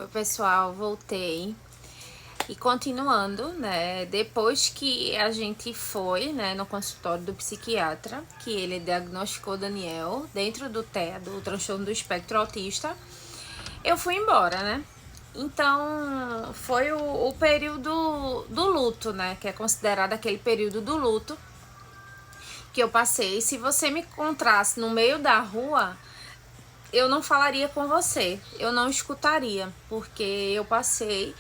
Oi, pessoal, voltei. E continuando, né, depois que a gente foi, né, no consultório do psiquiatra, que ele diagnosticou Daniel dentro do TEA, do transtorno do espectro autista, eu fui embora, né? Então, foi o período do luto, né, que é considerado aquele período do luto que eu passei. Se você me encontrasse no meio da rua, eu não falaria com você, eu não escutaria, porque eu passei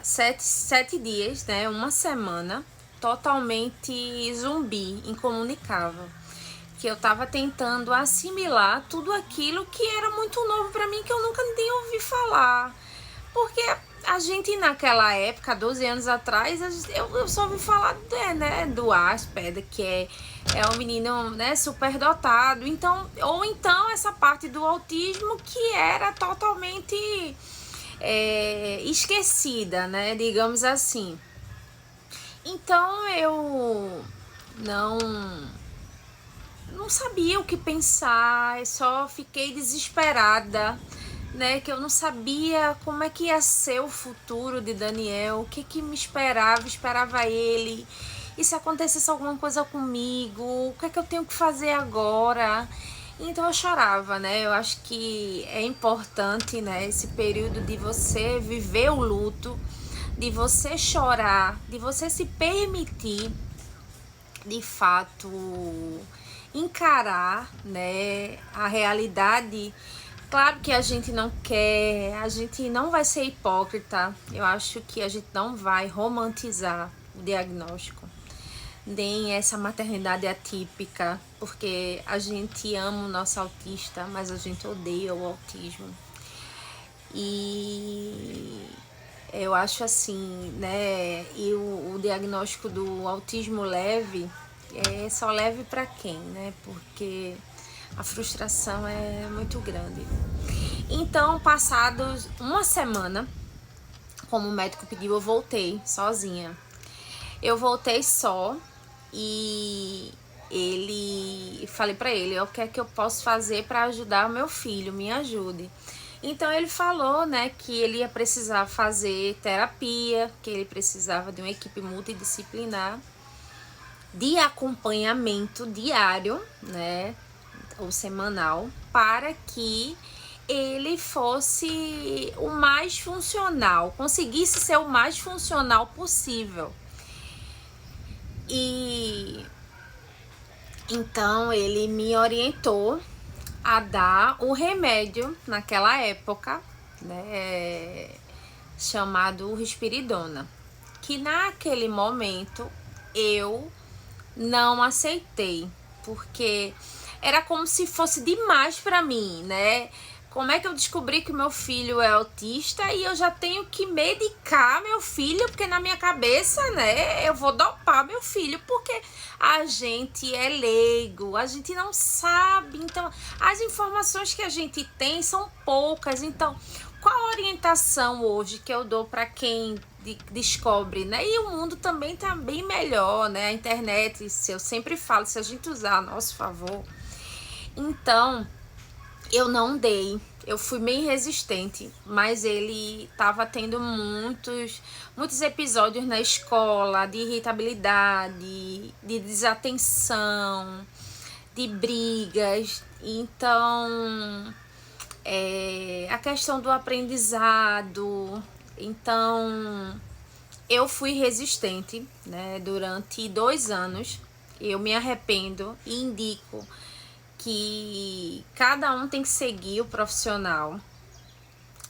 sete dias, né, uma semana, totalmente zumbi, incomunicável. Que eu tava tentando assimilar tudo aquilo que era muito novo para mim, que eu nunca nem ouvi falar. Porque a gente naquela época, 12 anos atrás, eu só ouvi falar né, do Asperger, que é um menino, né, superdotado. Então, ou então essa parte do autismo que era totalmente esquecida, né, digamos assim. Então eu não não sabia o que pensar, eu só fiquei desesperada, né, que eu não sabia como é que ia ser o futuro de Daniel, o que me esperava ele, e se acontecesse alguma coisa comigo, o que é que eu tenho que fazer agora? Então eu chorava, né, eu acho que é importante, né, esse período de você viver o luto, de você chorar, de você se permitir de fato encarar, né, a realidade. Claro que a gente não quer, a gente não vai ser hipócrita. Eu acho que a gente não vai romantizar o diagnóstico, nem essa maternidade atípica, porque a gente ama o nosso autista, mas a gente odeia o autismo. E eu acho assim, né? E o diagnóstico do autismo leve é só leve para quem, né? Porque a frustração é muito grande. Então, passados uma semana, como o médico pediu, eu voltei sozinha. Eu voltei só e falei para ele, o que é que eu posso fazer para ajudar o meu filho, me ajude. Então ele falou, né, que ele ia precisar fazer terapia, que ele precisava de uma equipe multidisciplinar, de acompanhamento diário, né, ou semanal, para que ele fosse o mais funcional, conseguisse ser o mais funcional possível. E então ele me orientou a dar o remédio naquela época, né, chamado risperidona, que naquele momento eu não aceitei, porque era como se fosse demais para mim, né? Como é que eu descobri que o meu filho é autista e eu já tenho que medicar meu filho, porque na minha cabeça, né, eu vou dopar meu filho, porque a gente é leigo, a gente não sabe, então as informações que a gente tem são poucas, então qual a orientação hoje que eu dou para quem descobre, né? E o mundo também tá bem melhor, né? A internet, eu sempre falo, se a gente usar a nosso favor. Então, eu não dei. Eu fui bem resistente, mas ele tava tendo muitos episódios na escola de irritabilidade, de desatenção, de brigas. Então, a questão do aprendizado. Então, eu fui resistente, né, durante 2 anos. Eu me arrependo e indico que cada um tem que seguir o profissional,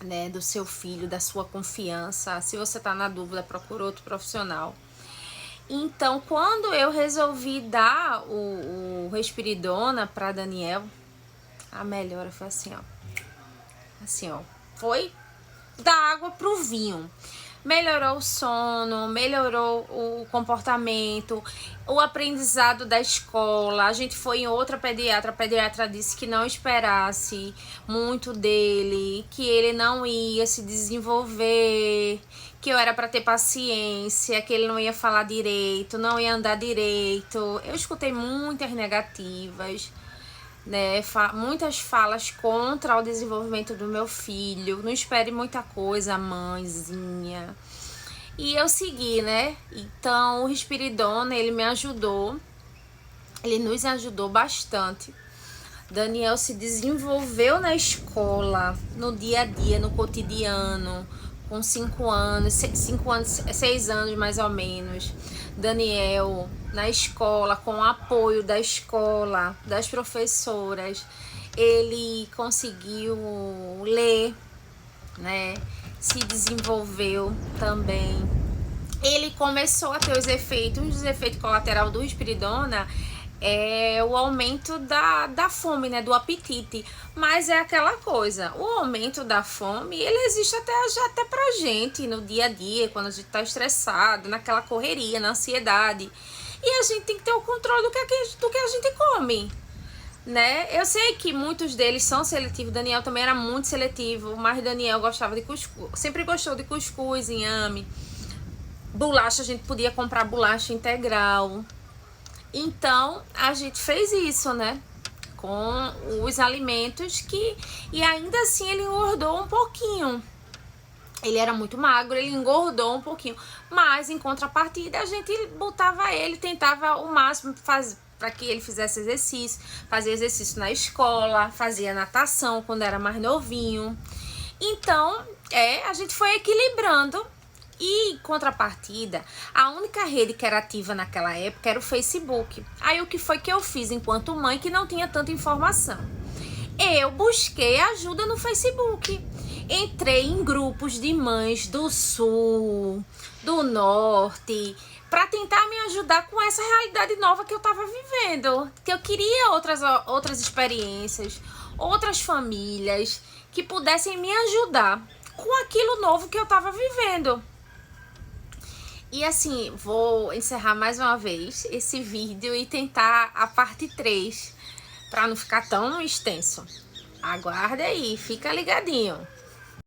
né, do seu filho, da sua confiança. Se você tá na dúvida, procura outro profissional. Então, quando eu resolvi dar o Respiridona para Daniel, a melhora foi assim, ó, foi da água pro vinho. Melhorou o sono, melhorou o comportamento, o aprendizado da escola. A gente foi em outra pediatra, a pediatra disse que não esperasse muito dele, que ele não ia se desenvolver, que eu era para ter paciência, que ele não ia falar direito, não ia andar direito. Eu escutei muitas negativas, né? Muitas falas contra o desenvolvimento do meu filho. Não espere muita coisa, mãezinha. E eu segui, né? Então, o Risperidona, ele me ajudou. Ele nos ajudou bastante. Daniel se desenvolveu na escola, no dia a dia, no cotidiano, com 5 anos, 6 anos mais ou menos. Daniel na escola, com o apoio da escola, das professoras, ele conseguiu ler, né? Se desenvolveu também. Ele começou a ter os efeitos colaterais do Risperidona é o aumento da fome, né, do apetite. Mas é aquela coisa, o aumento da fome, ele existe até pra gente no dia a dia, quando a gente tá estressado, naquela correria, na ansiedade. E a gente tem que ter o controle do que a gente come, né? Eu sei que muitos deles são seletivos. Daniel também era muito seletivo, mas Daniel gostava de cuscuz, sempre gostou de cuscuz, inhame. Bolacha, a gente podia comprar bolacha integral. Então, a gente fez isso, né? Com os alimentos e ainda assim ele engordou um pouquinho. Ele era muito magro, ele engordou um pouquinho. Mas, em contrapartida, a gente botava ele, tentava o máximo para que ele fizesse exercício. Fazia exercício na escola, fazia natação quando era mais novinho. Então, a gente foi equilibrando. E, em contrapartida, a única rede que era ativa naquela época era o Facebook. Aí, o que foi que eu fiz enquanto mãe que não tinha tanta informação? Eu busquei ajuda no Facebook. Entrei em grupos de mães do Sul, do Norte, para tentar me ajudar com essa realidade nova que eu estava vivendo. Que eu queria outras experiências, outras famílias que pudessem me ajudar com aquilo novo que eu estava vivendo. E assim, vou encerrar mais uma vez esse vídeo e tentar a parte 3, para não ficar tão extenso. Aguarde aí, fica ligadinho.